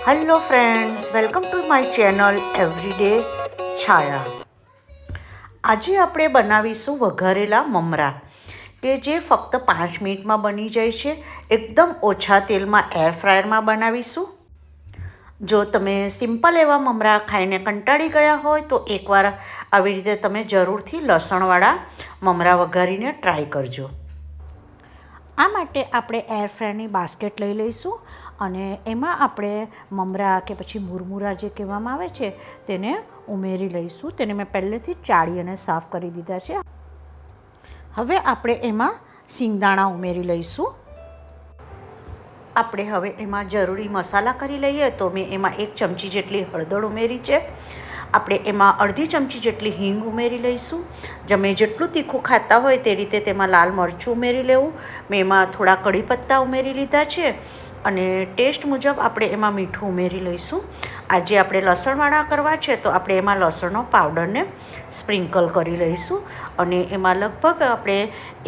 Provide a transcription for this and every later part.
Hello friends, welcome to my channel everyday Chhaya. આજે આપણે બનાવીશું વઘારેલા મમરા કે જે ફક્ત 5 મિનિટમાં બની જાય છે. એકદમ ઓછા તેલમાં એર ફ્રાયરમાં બનાવીશું. જો તમે સિમ્પલ એવા મમરા ખાઈને કંટાળી ગયા હોય તો એકવાર આવી રીતે તમે જરૂરથી લસણવાળા મમરા વઘારીને ટ્રાય કરજો. આ માટે આપણે એર ફ્રાયરની બાસ્કેટ લઈ લઈશું અને એમાં આપણે મમરા કે પછી મુરમુરા જે કહેવામાં આવે છે તેને ઉમેરી લઈશું. તેને મેં પહેલેથી જ ચાળી અને સાફ કરી દીધા છે. હવે આપણે એમાં સિંગદાણા ઉમેરી લઈશું. આપણે હવે એમાં જરૂરી મસાલા કરી લઈએ તો મેં એમાં 1 ચમચી જેટલી હળદર ઉમેરી છે. આપણે એમાં અડધી ચમચી જેટલી હિંગ ઉમેરી લઈશું. તમે જેટલું તીખું ખાતા હોય તે રીતે તેમાં લાલ મરચું ઉમેરી લેવું. મેં એમાં થોડા કઢી પત્તા ઉમેરી લીધા છે અને ટેસ્ટ મુજબ આપણે એમાં મીઠું ઉમેરી લઈશું. આજે આપણે લસણવાળા કરવા છે તો આપણે એમાં લસણનો પાવડરને સ્પ્રિંકલ કરી લઈશું અને એમાં લગભગ આપણે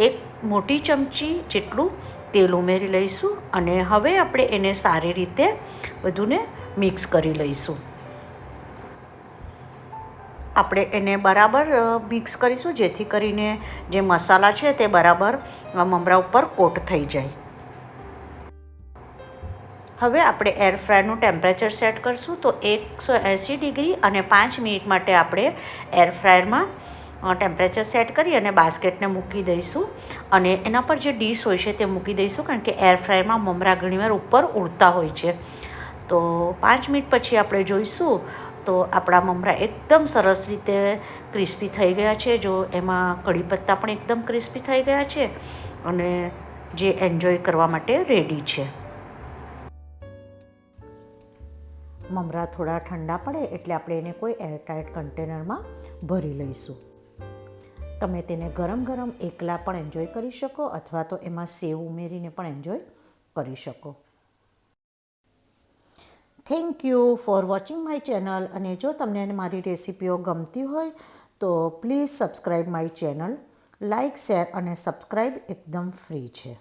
1 મોટી ચમચી જેટલું તેલ ઉમેરી લઈશું અને હવે આપણે એને સારી રીતે બધુંને મિક્સ કરી લઈશું. આપણે એને બરાબર મિક્સ કરીશું જેથી કરીને જે મસાલા છે તે બરાબર મમરા ઉપર કોટ થઈ જાય. હવે આપણે એર ફ્રાયરનું ટેમ્પરેચર સેટ કરીશું તો 180 ડિગ્રી અને 5 મિનિટ માટે આપણે એર ફ્રાયરમાં ટેમ્પરેચર સેટ કરી અને બાસ્કેટને મૂકી દઈશું અને એના પર જે ડીશ હોય છે તે મૂકી દઈશું, કારણ કે એર ફ્રાયરમાં મમરા ઘણીવાર ઉપર ઉડતા હોય છે. તો 5 મિનિટ પછી આપણે જોઈશું તો આપણા મમરા એકદમ સરસ રીતે ક્રિસ્પી થઈ ગયા છે. જો એમાં કઢી પત્તા પણ એકદમ ક્રિસ્પી થઈ ગયા છે અને જે એન્જોય કરવા માટે રેડી છે. મમરા થોડા ઠંડા પડે એટલે આપણે એને કોઈ એરટાઇટ કન્ટેનરમાં ભરી લઈશું. તમે તેને ગરમ ગરમ એકલા પણ એન્જોય કરી શકો અથવા તો એમાં સેવ ઉમેરીને પણ એન્જોય કરી શકો. Thank you for watching my channel. અને જો તમને મારી રેસીપીઓ ગમતી હોય તો please subscribe my channel. Like, share અને સબસ્ક્રાઈબ એકદમ ફ્રી છે.